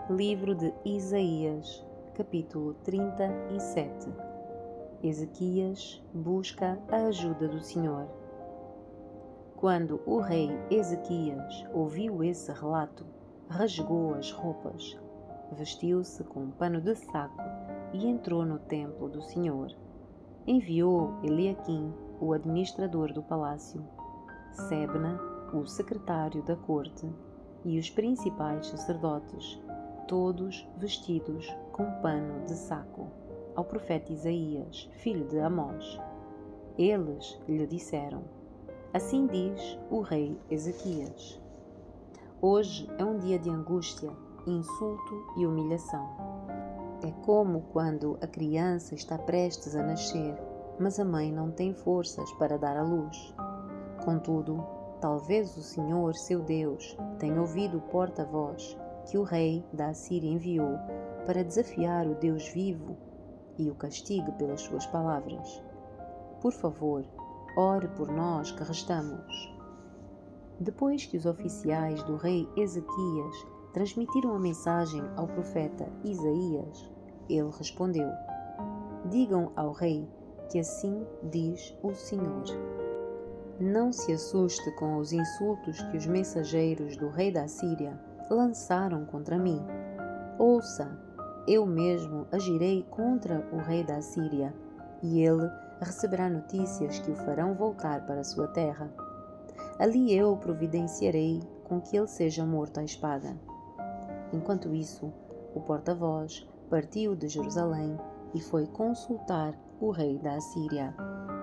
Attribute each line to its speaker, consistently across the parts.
Speaker 1: Livro de Isaías, capítulo 37. Ezequias busca a ajuda do Senhor. Quando o rei Ezequias ouviu esse relato, rasgou as roupas, vestiu-se com um pano de saco e entrou no templo do Senhor. Enviou Eliaquim, o administrador do palácio, Sebna, o secretário da corte, e os principais sacerdotes, todos vestidos com pano de saco, ao profeta Isaías, filho de Amós. Eles lhe disseram: Assim diz o rei Ezequias: Hoje é um dia de angústia, insulto e humilhação. É como quando a criança está prestes a nascer, mas a mãe não tem forças para dar à luz. Contudo, talvez o Senhor, seu Deus, tenha ouvido o porta-voz que o rei da Assíria enviou para desafiar o Deus vivo e o castigue pelas suas palavras. Por favor, ore por nós que restamos. Depois que os oficiais do rei Ezequias transmitiram a mensagem ao profeta Isaías, ele respondeu: Digam ao rei que assim diz o Senhor. Não se assuste com os insultos que os mensageiros do rei da Síria lançaram contra mim. Ouça, eu mesmo agirei contra o rei da Síria, e ele receberá notícias que o farão voltar para sua terra. Ali eu providenciarei com que ele seja morto à espada. Enquanto isso, o porta-voz partiu de Jerusalém e foi consultar o rei da Assíria,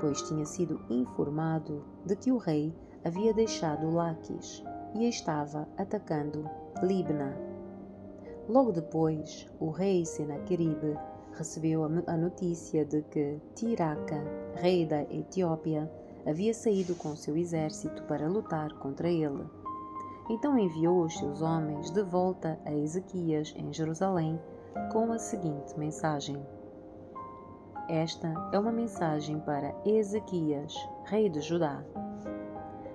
Speaker 1: pois tinha sido informado de que o rei havia deixado Laquis e estava atacando Libna. Logo depois, o rei Senaqueribe recebeu a notícia de que Tiraca, rei da Etiópia, havia saído com seu exército para lutar contra ele. Então enviou os seus homens de volta a Ezequias em Jerusalém com a seguinte mensagem: Esta é uma mensagem para Ezequias, rei de Judá.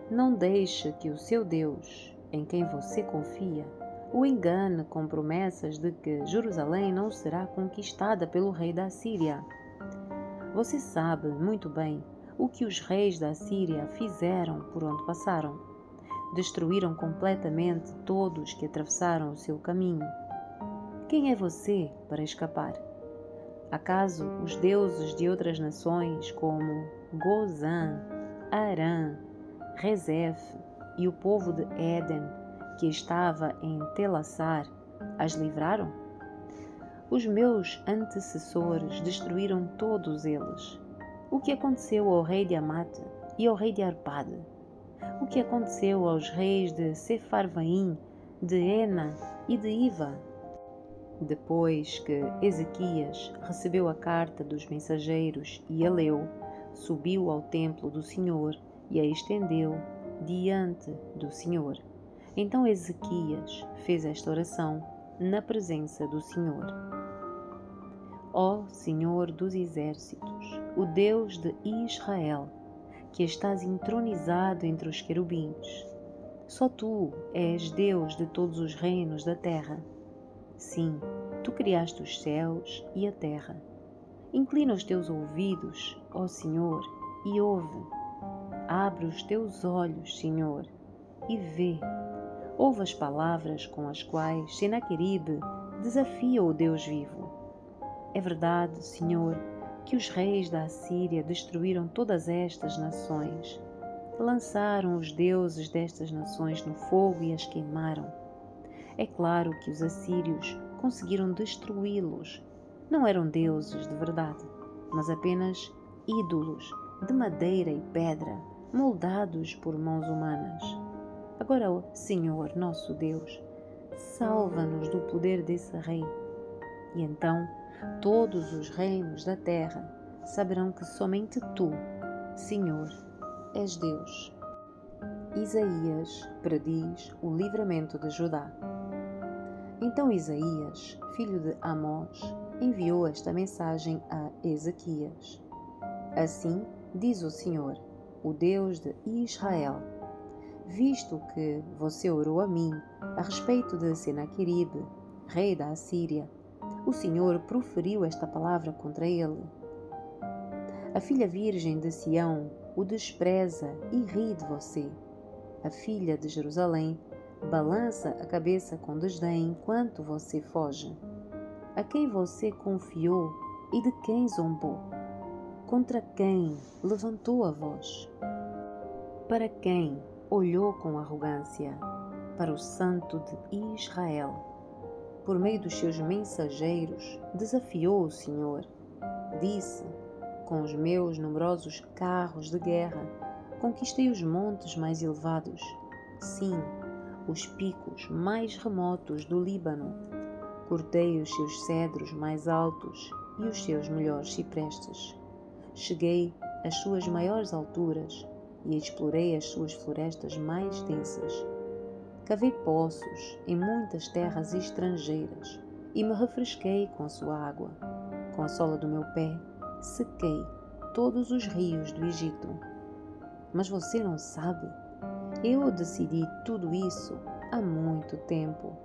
Speaker 1: Não deixe que o seu Deus, em quem você confia, o engane com promessas de que Jerusalém não será conquistada pelo rei da Síria. Você sabe muito bem o que os reis da Síria fizeram por onde passaram. Destruíram completamente todos que atravessaram o seu caminho. Quem é você para escapar? Acaso os deuses de outras nações, como Gozã, Arã, Rezef e o povo de Éden, que estava em Telassar, as livraram? Os meus antecessores destruíram todos eles. O que aconteceu ao rei de Amate e ao rei de Arpade? O que aconteceu aos reis de Sefarvaim, de Ena e de Iva? Depois que Ezequias recebeu a carta dos mensageiros e a leu, subiu ao templo do Senhor e a estendeu diante do Senhor. Então Ezequias fez esta oração na presença do Senhor. Ó Senhor dos exércitos, o Deus de Israel, que estás entronizado entre os querubins, só tu és Deus de todos os reinos da terra. Sim, tu criaste os céus e a terra. Inclina os teus ouvidos, ó Senhor, e ouve. Abre os teus olhos, Senhor, e vê. Ouve as palavras com as quais Senaqueribe desafia o Deus vivo. É verdade, Senhor, que os reis da Assíria destruíram todas estas nações. Lançaram os deuses destas nações no fogo e as queimaram. É claro que os assírios conseguiram destruí-los. Não eram deuses de verdade, mas apenas ídolos de madeira e pedra, moldados por mãos humanas. Agora, ó Senhor, nosso Deus, salva-nos do poder desse rei. E então todos os reinos da terra saberão que somente tu, Senhor, és Deus. Isaías prediz o livramento de Judá. Então Isaías, filho de Amós, enviou esta mensagem a Ezequias. Assim diz o Senhor, o Deus de Israel: Visto que você orou a mim a respeito de Senaqueribe, rei da Assíria, o Senhor proferiu esta palavra contra ele: a filha virgem de Sião o despreza e ri de você. A filha de Jerusalém balança a cabeça com desdém enquanto você foge. A quem você confiou e de quem zombou? Contra quem levantou a voz? Para quem olhou com arrogância? Para o Santo de Israel. Por meio dos seus mensageiros, desafiou o Senhor. Disse: com os meus numerosos carros de guerra, conquistei os montes mais elevados. Sim, os picos mais remotos do Líbano. Cortei os seus cedros mais altos e os seus melhores ciprestes. Cheguei às suas maiores alturas e explorei as suas florestas mais densas. Cavei poços em muitas terras estrangeiras e me refresquei com a sua água. Com a sola do meu pé, sequei todos os rios do Egito. Mas você não sabe? Eu decidi tudo isso há muito tempo.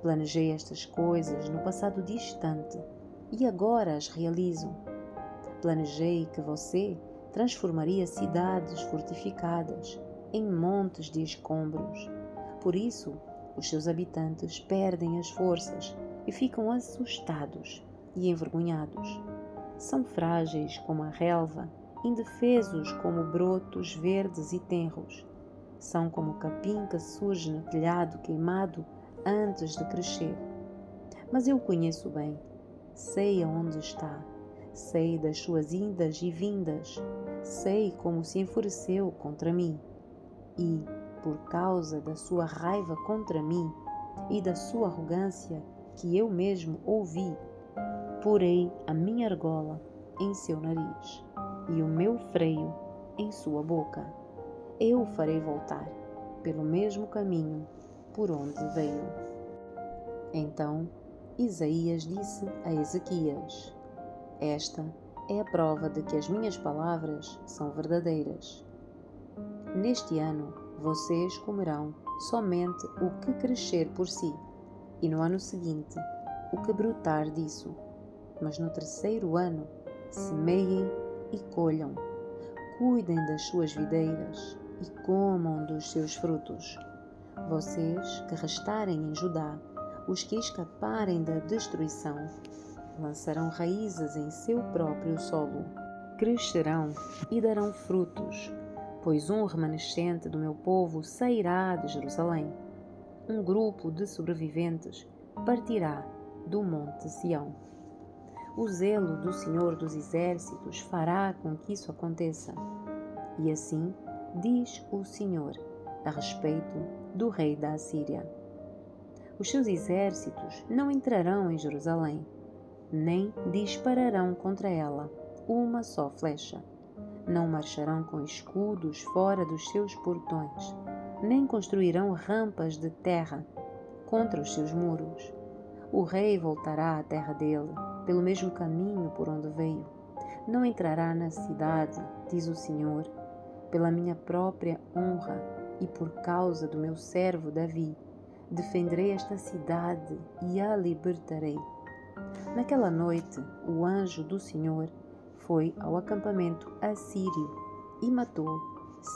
Speaker 1: Planejei estas coisas no passado distante e agora as realizo. Planejei que você transformaria cidades fortificadas em montes de escombros. Por isso, os seus habitantes perdem as forças e ficam assustados e envergonhados. São frágeis como a relva, indefesos como brotos verdes e tenros. São como o capim que surge no telhado queimado antes de crescer. Mas eu o conheço bem, sei aonde está, sei das suas indas e vindas, sei como se enfureceu contra mim. E, por causa da sua raiva contra mim e da sua arrogância que eu mesmo ouvi, porei a minha argola em seu nariz e o meu freio em sua boca. Eu o farei voltar pelo mesmo caminho por onde veio. Então Isaías disse a Ezequias: esta é a prova de que as minhas palavras são verdadeiras. Neste ano vocês comerão somente o que crescer por si, e no ano seguinte o que brotar disso. Mas no terceiro ano semeiem e colham, cuidem das suas videiras e comam dos seus frutos. Vocês que restarem em Judá, os que escaparem da destruição, lançarão raízes em seu próprio solo, crescerão e darão frutos, pois um remanescente do meu povo sairá de Jerusalém. Um grupo de sobreviventes partirá do monte Sião. O zelo do Senhor dos Exércitos fará com que isso aconteça. E assim diz o Senhor a respeito do rei da Assíria: os seus exércitos não entrarão em Jerusalém, nem dispararão contra ela uma só flecha. Não marcharão com escudos fora dos seus portões, nem construirão rampas de terra contra os seus muros. O rei voltará à terra dele, pelo mesmo caminho por onde veio. Não entrará na cidade, diz o Senhor, pela minha própria honra e por causa do meu servo Davi. Defenderei esta cidade e a libertarei. Naquela noite, o anjo do Senhor foi ao acampamento assírio e matou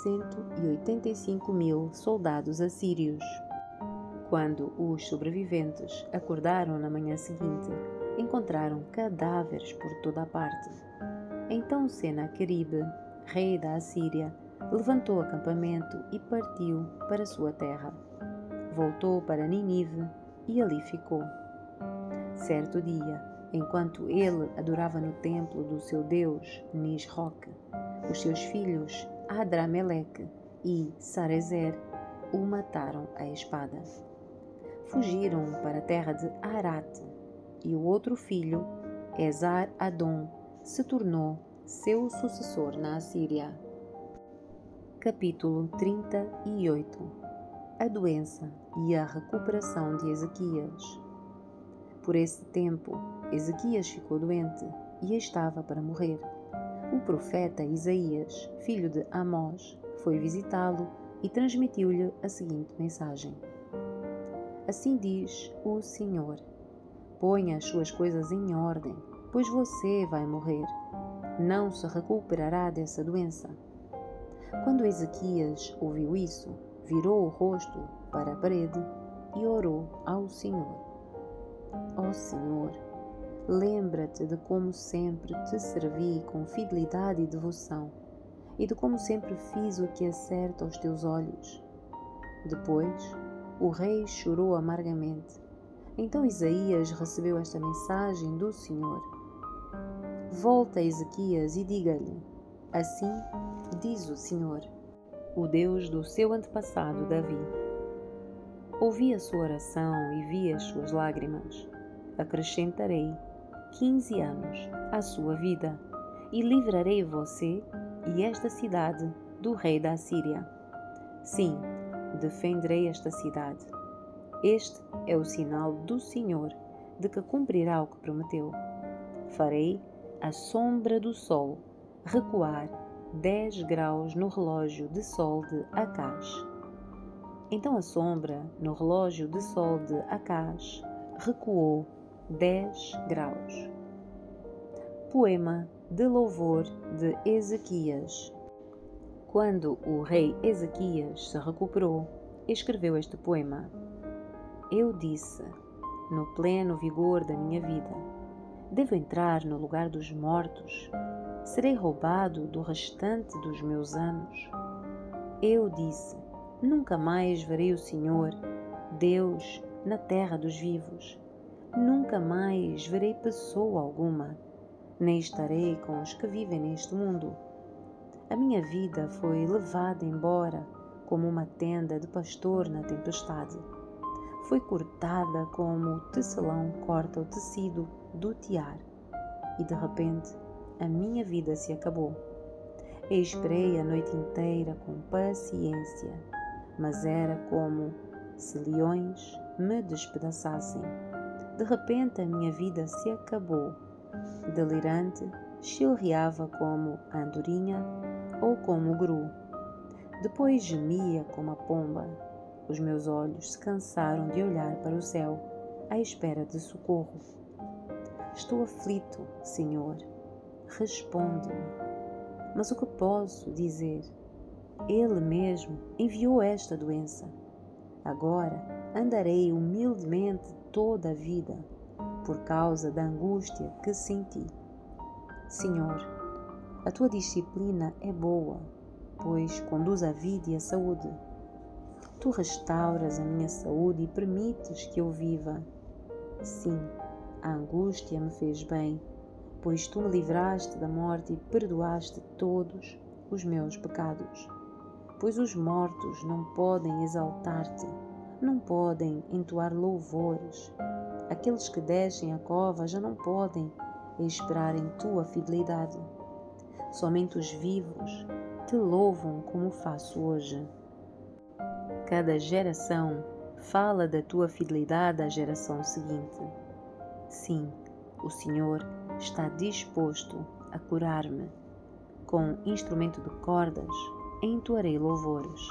Speaker 1: 185.000 soldados assírios. Quando os sobreviventes acordaram na manhã seguinte, encontraram cadáveres por toda a parte. Então Senaqueribe, rei da Assíria, levantou acampamento e partiu para sua terra. Voltou para Ninive e ali ficou. Certo dia, enquanto ele adorava no templo do seu deus Nisroque, os seus filhos Adrameleque e Sarezer o mataram à espada. Fugiram para a terra de Arate, e o outro filho, Esar-Adom, se tornou seu sucessor na Assíria. Capítulo 38. A doença e a recuperação de Ezequias. Por esse tempo, Ezequias ficou doente e estava para morrer. O profeta Isaías, filho de Amós, foi visitá-lo e transmitiu-lhe a seguinte mensagem: assim diz o Senhor: Ponha as suas coisas em ordem, pois você vai morrer. Não se recuperará dessa doença. Quando Ezequias ouviu isso, virou o rosto para a parede e orou ao Senhor. Ó Senhor, lembra-te de como sempre te servi com fidelidade e devoção, e de como sempre fiz o que é certo aos teus olhos. Depois, o rei chorou amargamente. Então Isaías recebeu esta mensagem do Senhor. Volta a Ezequias e diga-lhe: assim diz o Senhor, o Deus do seu antepassado Davi. Ouvi a sua oração e vi as suas lágrimas. Acrescentarei 15 anos à sua vida e livrarei você e esta cidade do rei da Assíria. Sim, defenderei esta cidade. Este é o sinal do Senhor de que cumprirá o que prometeu. Farei a sombra do sol recuar 10 graus no relógio de sol de Acaz. Então a sombra no relógio de sol de Acaz recuou 10 graus. Poema de louvor de Ezequias. Quando o rei Ezequias se recuperou, escreveu este poema. Eu disse, no pleno vigor da minha vida, devo entrar no lugar dos mortos? Serei roubado do restante dos meus anos? Eu disse, nunca mais verei o Senhor, Deus, na terra dos vivos. Nunca mais verei pessoa alguma, nem estarei com os que vivem neste mundo. A minha vida foi levada embora como uma tenda de pastor na tempestade. Foi cortada como o tecelão corta o tecido do tiar. E de repente, a minha vida se acabou. Eu esperei a noite inteira com paciência, mas era como se leões me despedaçassem. De repente a minha vida se acabou. Delirante, chilreava como a andorinha ou como o gru. Depois gemia como a pomba. Os meus olhos se cansaram de olhar para o céu, à espera de socorro. Estou aflito, Senhor. Responde-me. Mas o que posso dizer? Ele mesmo enviou esta doença. Agora andarei humildemente toda a vida, por causa da angústia que senti. Senhor, a tua disciplina é boa, pois conduz à vida e à saúde. Tu restauras a minha saúde e permites que eu viva. Sim, a angústia me fez bem, pois tu me livraste da morte e perdoaste todos os meus pecados. Pois os mortos não podem exaltar-te, não podem entoar louvores. Aqueles que descem a cova já não podem esperar em tua fidelidade. Somente os vivos te louvam como faço hoje. Cada geração fala da tua fidelidade à geração seguinte. Sim, o Senhor está disposto a curar-me. Com instrumento de cordas, entoarei louvores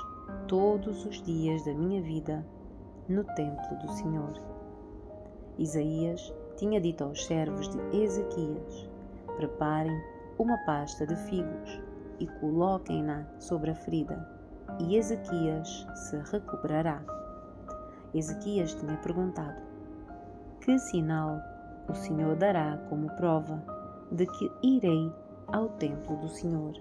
Speaker 1: todos os dias da minha vida no templo do Senhor. Isaías tinha dito aos servos de Ezequias: preparem uma pasta de figos e coloquem-na sobre a ferida, e Ezequias se recuperará. Ezequias tinha perguntado: que sinal o Senhor dará como prova de que irei ao templo do Senhor?